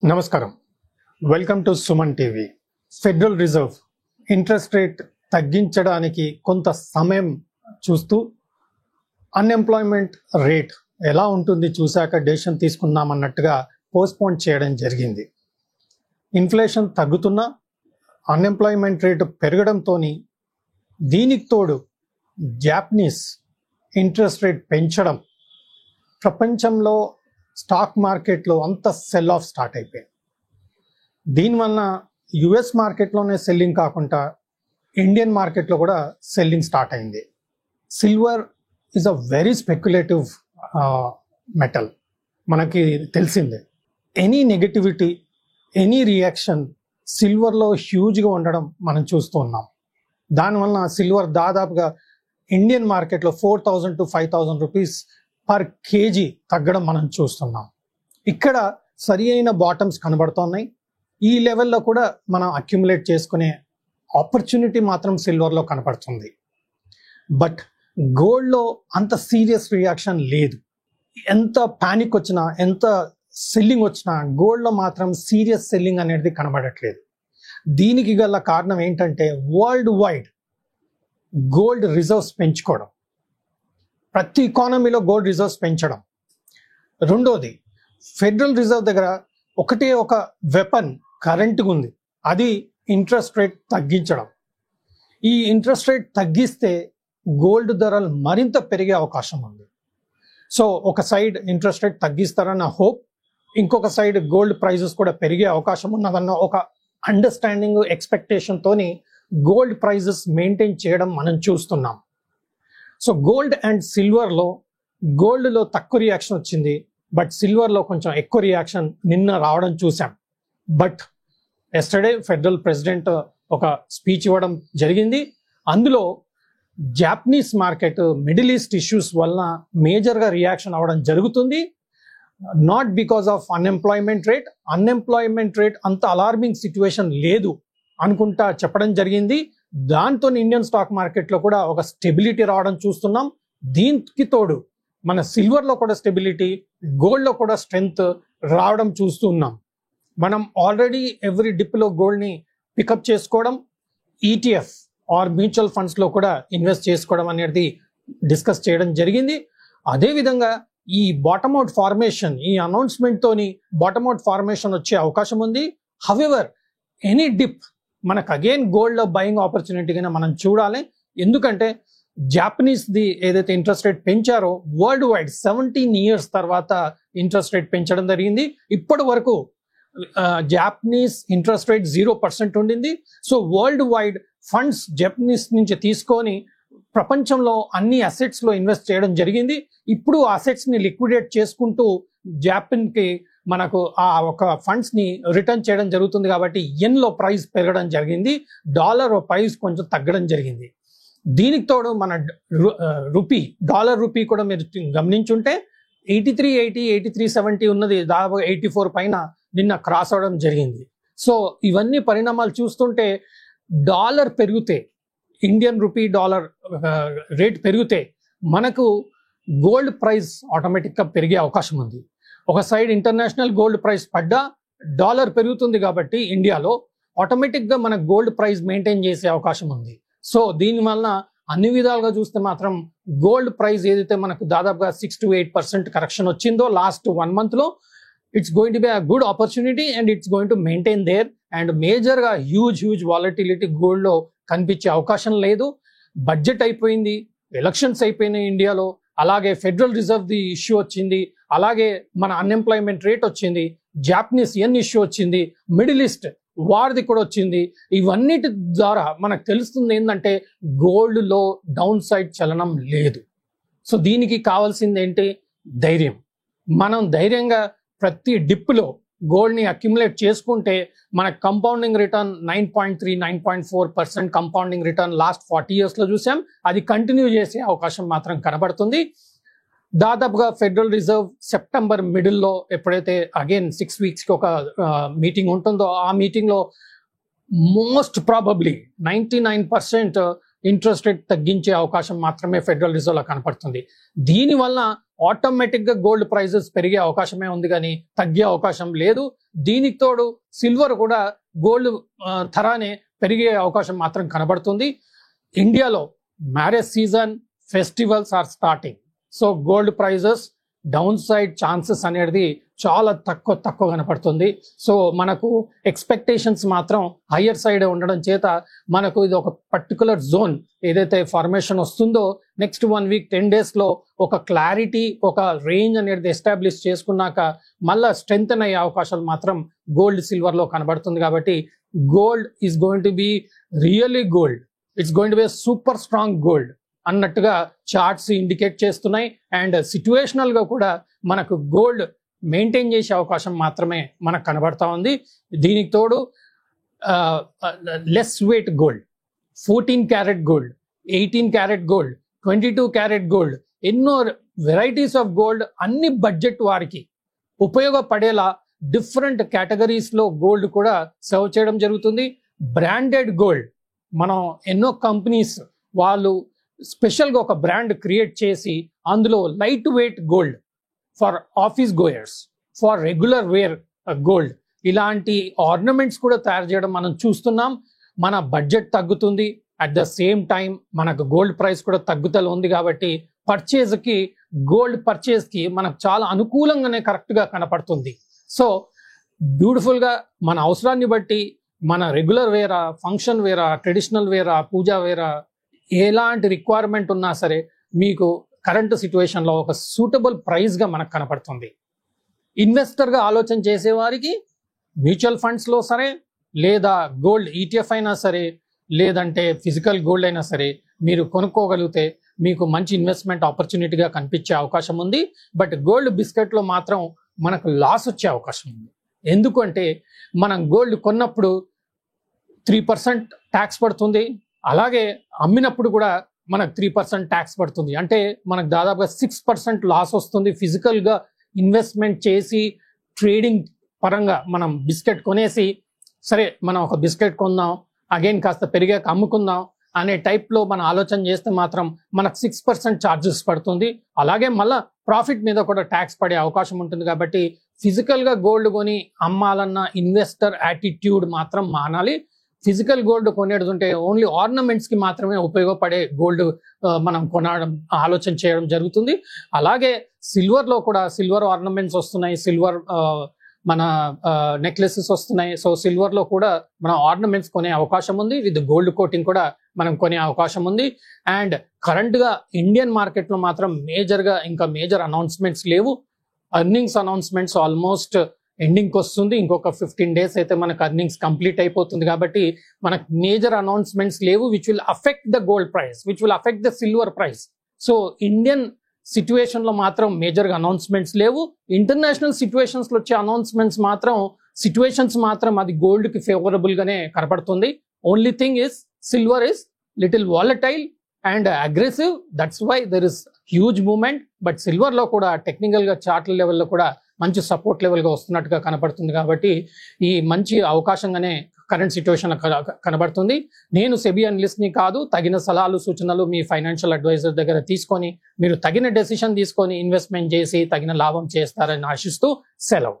నమస్కారం. Welcome to Suman TV. Federal reserve interest rate తగ్గించడానికి కొంత సమయం చూస్తూ అన్ఎంప్లాయ్మెంట్ రేట్ ఎలా ఉంటుంది చూశాక డెసిషన్ తీసుకుందామన్నట్టుగా పోస్ట్పోన్ చేయడం జరిగింది. ఇన్ఫ్లేషన్ తగ్గుతున్నా అన్ఎంప్లాయ్మెంట్ రేటు పెరగడంతో దీనికి తోడు జాపనీస్ ఇంట్రెస్ట్ రేట్ పెంచడం ప్రపంచంలో స్టాక్ మార్కెట్లో అంత సెల్ ఆఫ్ స్టార్ట్ అయిపోయింది. దీనివల్ల యుఎస్ మార్కెట్లోనే సెల్లింగ్ కాకుండా ఇండియన్ మార్కెట్లో కూడా సెల్లింగ్ స్టార్ట్ అయింది. Silver is a very speculative metal, మనకి తెలిసిందే. ఎనీ నెగటివిటీ, ఎనీ రియాక్షన్ సిల్వర్లో హ్యూజ్గా ఉండడం మనం చూస్తూ ఉన్నాం. దానివల్ల సిల్వర్ దాదాపుగా ఇండియన్ మార్కెట్లో 4,000 to 5,000 రూపీస్ పర్ కేజీ తగ్గడం మనం చూస్తున్నాం. ఇక్కడ సరి అయిన బాటమ్స్ కనబడుతున్నాయి. ఈ లెవెల్లో కూడా మనం అక్యుములేట్ చేసుకునే ఆపర్చునిటీ మాత్రం సిల్వర్లో కనపడుతుంది. బట్ గోల్డ్లో అంత సీరియస్ రియాక్షన్ లేదు. ఎంత ప్యానిక్ వచ్చినా, ఎంత సెల్లింగ్ వచ్చినా గోల్డ్లో మాత్రం సీరియస్ సెల్లింగ్ అనేది కనబడట్లేదు. దీనికి గల కారణం ఏంటంటే వరల్డ్ వైడ్ గోల్డ్ రిజర్వ్స్ పెంచుకోవడం, ప్రతి ఎకానమీలో గోల్డ్ రిజర్వ్స్ పెంచడం. రెండోది, ఫెడరల్ రిజర్వ్ దగ్గర ఒకటే ఒక వెపన్ కరెంట్గా ఉంది, అది ఇంట్రెస్ట్ రేట్ తగ్గించడం. ఈ ఇంట్రెస్ట్ రేట్ తగ్గిస్తే గోల్డ్ ధరలు మరింత పెరిగే అవకాశం ఉంది. సో ఒక సైడ్ ఇంట్రెస్ట్ రేట్ తగ్గిస్తారన్న హోప్, ఇంకొక సైడ్ గోల్డ్ ప్రైజెస్ కూడా పెరిగే అవకాశం ఉన్నదన్న ఒక అండర్స్టాండింగ్, ఎక్స్పెక్టేషన్తోని గోల్డ్ ప్రైజెస్ మెయింటైన్ చేయడం మనం చూస్తున్నాం. సో గోల్డ్ అండ్ సిల్వర్లో గోల్డ్లో తక్కువ రియాక్షన్ వచ్చింది, బట్ సిల్వర్లో కొంచెం ఎక్కువ రియాక్షన్ నిన్న రావడం చూసాం. బట్ ఎస్టర్డే ఫెడరల్ ప్రెసిడెంట్ ఒక స్పీచ్ ఇవ్వడం జరిగింది. అందులో Japanese market middle east issues వలన మేజర్గా రియాక్షన్ అవ్వడం జరుగుతుంది. Not because of unemployment rate అంత అలార్మింగ్ సిచ్యువేషన్ లేదు అనుకుంటా చెప్పడం జరిగింది. దాంతో ఇండియన్ స్టాక్ మార్కెట్లో కూడా ఒక స్టెబిలిటీ రావడం చూస్తున్నాం. దీనికి తోడు మన సిల్వర్లో కూడా స్టెబిలిటీ, గోల్డ్లో కూడా స్ట్రెంగ్త్ రావడం చూస్తున్నాం. మనం ఆల్రెడీ ఎవ్రీ డిప్లో గోల్డ్ని పికప్ చేసుకోవడం, ఈటీఎఫ్ ఆర్ మ్యూచువల్ ఫండ్స్లో కూడా ఇన్వెస్ట్ చేసుకోవడం అనేది డిస్కస్ చేయడం జరిగింది. అదేవిధంగా ఈ బాటమ్ అవుట్ ఫార్మేషన్, ఈ అనౌన్స్మెంట్తోని బాటమ్ అవుట్ ఫార్మేషన్ వచ్చే అవకాశం ఉంది. హవెవర్ ఎనీ డిప్ మనకు అగైన్ గోల్డ్లో బయింగ్ ఆపర్చునిటీగా మనం చూడాలి. ఎందుకంటే జాపనీస్ది ఏదైతే ఇంట్రెస్ట్ రేట్ పెంచారో వరల్డ్ వైడ్ 17 years తర్వాత ఇంట్రెస్ట్ రేట్ పెంచడం జరిగింది. ఇప్పటి వరకు జాపనీస్ ఇంట్రెస్ట్ రేట్ 0% ఉండింది. So world wide funds Japanese నుంచి తీసుకొని ప్రపంచంలో అన్ని అసెట్స్లో ఇన్వెస్ట్ చేయడం జరిగింది. ఇప్పుడు అసెట్స్ని లిక్విడేట్ చేసుకుంటూ జాపన్కి మనకు ఆ ఒక ఫండ్స్ని రిటర్న్ చేయడం జరుగుతుంది. కాబట్టి ఎన్లో ప్రైస్ పెరగడం జరిగింది, డాలర్ ప్రైస్ కొంచెం తగ్గడం జరిగింది. దీనికి తోడు మన డాలర్ రూపీ కూడా మీరు గమనించుంటే 83.80, 83.70 ఉన్నది, దాదాపు 84 పైన నిన్న క్రాస్ అవడం జరిగింది. సో ఇవన్నీ పరిణామాలు చూస్తుంటే డాలర్ పెరిగితే, ఇండియన్ రూపీ డాలర్ రేట్ పెరిగితే మనకు గోల్డ్ ప్రైస్ ఆటోమేటిక్గా పెరిగే అవకాశం ఉంది. ఒక సైడ్ ఇంటర్నేషనల్ గోల్డ్ ప్రైస్ పడ్డా డాలర్ పెరుగుతుంది కాబట్టి ఇండియాలో ఆటోమేటిక్గా మన గోల్డ్ ప్రైస్ మెయింటైన్ చేసే అవకాశం ఉంది. సో దీనివల్ల అన్ని విధాలుగా చూస్తే మాత్రం గోల్డ్ ప్రైస్ ఏదైతే మనకు దాదాపుగా 6 to 8% కరెక్షన్ వచ్చిందో లాస్ట్ 1 monthలో, it's going to be a good opportunity and it's going to maintain there. And మేజర్గా హ్యూజ్ వాలటిలిటీ గోల్డ్లో కనిపించే అవకాశం లేదు. బడ్జెట్ అయిపోయింది, ఎలక్షన్స్ అయిపోయినాయి ఇండియాలో, అలాగే ఫెడరల్ రిజర్వ్ది ఇష్యూ వచ్చింది, అలాగే మన అన్ఎంప్లాయ్మెంట్ రేట్ వచ్చింది, జాపనీస్ ఇష్యూ వచ్చింది, మిడిల్ ఈస్ట్ వార్ది కూడా వచ్చింది. ఇవన్నిటి ద్వారా మనకు తెలుస్తుంది ఏంటంటే గోల్డ్లో డౌన్ సైడ్ చలనం లేదు. సో దీనికి కావాల్సింది ఏంటి? ధైర్యం. మనం ధైర్యంగా ప్రతి డిప్లో గోల్డ్ని అక్యుములేట్ చేసుకుంటే మన compounding return 9.3, 9.4% compounding return last 40 yearsలో చూసాం. అది కంటిన్యూ చేసే అవకాశం మాత్రం కనబడుతుంది. దాదాపుగా ఫెడరల్ రిజర్వ్ సెప్టెంబర్ మిడిల్లో ఎప్పుడైతే అగైన్ 6 weeksకి ఒక మీటింగ్ ఉంటుందో ఆ మీటింగ్లో మోస్ట్ ప్రాబబ్లీ 99% ఇంట్రెస్ట్ రేట్ తగ్గించే అవకాశం మాత్రమే ఫెడరల్ రిజర్వ్లో కనపడుతుంది. దీనివల్ల ఆటోమేటిక్ గా గోల్డ్ ప్రైజెస్ పెరిగే అవకాశమే ఉంది కానీ తగ్గే అవకాశం లేదు. దీనికి తోడు సిల్వర్ కూడా గోల్డ్ తరానే పెరిగే అవకాశం మాత్రం కనబడుతుంది. ఇండియాలో marriage season, festivals are starting. So gold prices downside chances అనేది చాలా తక్కువ కనపడుతుంది. సో మనకు ఎక్స్పెక్టేషన్స్ మాత్రం హయ్యర్ సైడ్ ఉండడం చేత మనకు ఇది ఒక పర్టికులర్ జోన్ ఏదైతే ఫార్మేషన్ వస్తుందో నెక్స్ట్ 1 వీక్ 10 days లో ఒక క్లారిటీ, ఒక రేంజ్ అనేది ఎస్టాబ్లిష్ చేసుకున్నాక మళ్ళా స్ట్రెంగ్తన్ అయ్యే అవకాశాలు మాత్రం గోల్డ్, సిల్వర్ లో కనబడుతుంది. కాబట్టి gold is going to be really gold, it's going to be super strong gold అన్నట్టుగా చార్ట్స్ ఇండికేట్ చేస్తున్నాయి. అండ్ సిచ్యువేషనల్ గా కూడా మనకు గోల్డ్ మెయింటైన్ చేసే అవకాశం మాత్రమే మనకు కనబడతా ఉంది. దీనికి తోడు less weight gold, 14 carat gold, 18 carat gold, 22 carat gold, ఎన్నో వెరైటీస్ ఆఫ్ గోల్డ్ అన్ని బడ్జెట్ వారికి ఉపయోగపడేలా డిఫరెంట్ కేటగిరీస్ లో గోల్డ్ కూడా సర్వ్ చేయడం జరుగుతుంది. బ్రాండెడ్ గోల్డ్ మనం ఎన్నో కంపెనీస్ వాళ్ళు స్పెషల్ గా ఒక బ్రాండ్ క్రియేట్ చేసి అందులో lightweight gold for office goers, for regular wear gold, ఇలాంటి ఆర్నమెంట్స్ కూడా తయారు చేయడం మనం చూస్తున్నాం. మన బడ్జెట్ తగ్గుతుంది, అట్ ద సేమ్ టైం మనకు గోల్డ్ ప్రైస్ కూడా తగ్గుతూ ఉంది. కాబట్టి గోల్డ్ పర్చేజ్ కి మనకు చాలా అనుకూలంగానే కరెక్ట్ గా కనపడుతుంది. సో బ్యూటిఫుల్ గా మన అవసరాన్ని బట్టి మన రెగ్యులర్ వేరా, ఫంక్షన్ వేరా, ట్రెడిషనల్ వేరా, పూజా వేరా, ఎలాంటి రిక్వైర్మెంట్ ఉన్నా సరే మీకు కరెంట్ సిచ్యువేషన్ లో ఒక సూటబుల్ ప్రైస్ గా మనకు కనపడుతుంది. ఇన్వెస్టర్ గా ఆలోచన చేసేవారికి మ్యూచువల్ ఫండ్స్ లో సరే, లేదా గోల్డ్ ఈటీఎఫ్ అయినా సరే, లేదంటే ఫిజికల్ గోల్డ్ అయినా సరే మీరు కొనుక్కోగలిగితే మీకు మంచి ఇన్వెస్ట్మెంట్ ఆపర్చునిటీగా కనిపించే అవకాశం ఉంది. బట్ గోల్డ్ బిస్కెట్ లో మాత్రం మనకు లాస్ వచ్చే అవకాశం ఉంది. ఎందుకంటే మనం గోల్డ్ కొన్నప్పుడు 3% ట్యాక్స్ పడుతుంది, అలాగే అమ్మినప్పుడు కూడా మనకు 3% ట్యాక్స్ పడుతుంది. అంటే మనకు దాదాపుగా 6% లాస్ వస్తుంది. ఫిజికల్ గా ఇన్వెస్ట్మెంట్ చేసి ట్రేడింగ్ పరంగా మనం బిస్కెట్ కొనేసి సరే మనం ఒక బిస్కెట్ కొందాం, అగైన్ కాస్త పెరిగాక అమ్ముకుందాం అనే టైప్ లో మనం ఆలోచన చేస్తే మాత్రం మనకు 6% ఛార్జెస్ పడుతుంది. అలాగే మళ్ళా ప్రాఫిట్ మీద కూడా ట్యాక్స్ పడే అవకాశం ఉంటుంది. కాబట్టి ఫిజికల్ గా గోల్డ్ కొని అమ్మాలన్న ఇన్వెస్టర్ యాటిట్యూడ్ మాత్రం మానాలి. ఫిజికల్ గోల్డ్ కొనేది ఉంటే ఓన్లీ ఆర్నమెంట్స్ కి మాత్రమే ఉపయోగపడే గోల్డ్ మనం కొనడం ఆలోచన చేయడం జరుగుతుంది. అలాగే సిల్వర్ లో కూడా సిల్వర్ ఆర్నమెంట్స్ వస్తున్నాయి, సిల్వర్ మన నెక్లెసెస్ వస్తున్నాయి. సో సిల్వర్ లో కూడా మనం ఆర్నమెంట్స్ కొనే అవకాశం ఉంది, విత్ గోల్డ్ కోటింగ్ కూడా మనం కొనే అవకాశం ఉంది. అండ్ కరెంట్ గా ఇండియన్ మార్కెట్ లో మాత్రం మేజర్ అనౌన్స్మెంట్స్ లేవు. అర్నింగ్స్ అనౌన్స్మెంట్స్ ఆల్మోస్ట్ ఎండింగ్ వస్తుంది. ఇంకొక 15 days అయితే మనకు అర్నింగ్స్ కంప్లీట్ అయిపోతుంది. కాబట్టి మనకు మేజర్ అనౌన్స్మెంట్స్ లేవు which will affect the gold price, which will affect the silver price. So Indian situation లో మాత్రం మేజర్ అనౌన్స్మెంట్స్ లేవు. ఇంటర్నేషనల్ సిచ్యువేషన్స్ లో వచ్చే అనౌన్స్మెంట్స్ మాత్రం అది గోల్డ్ కి ఫేవరబుల్ గానే కనపడుతుంది. Only thing is silver is little volatile and aggressive, that's why there is huge movement. But silver లో కూడా టెక్నికల్ గా చార్ట్ల లెవెల్లో కూడా మంచి సపోర్ట్ లెవెల్ గా వస్తున్నట్టుగా కనపడుతుంది. కాబట్టి ఈ మంచి అవకాశంగానే కరెంట్ సిచ్యువేషన్ కనబడుతుంది. నేను సెబీ అనలిస్ట్ ని కాదు. తగిన సలహాలు, సూచనలు మీ ఫైనాన్షియల్ అడ్వైజర్ దగ్గర తీసుకొని మీరు తగిన డెసిషన్ తీసుకొని ఇన్వెస్ట్మెంట్ చేసి తగిన లాభం చేస్తారని ఆశిస్తూ సెలవు.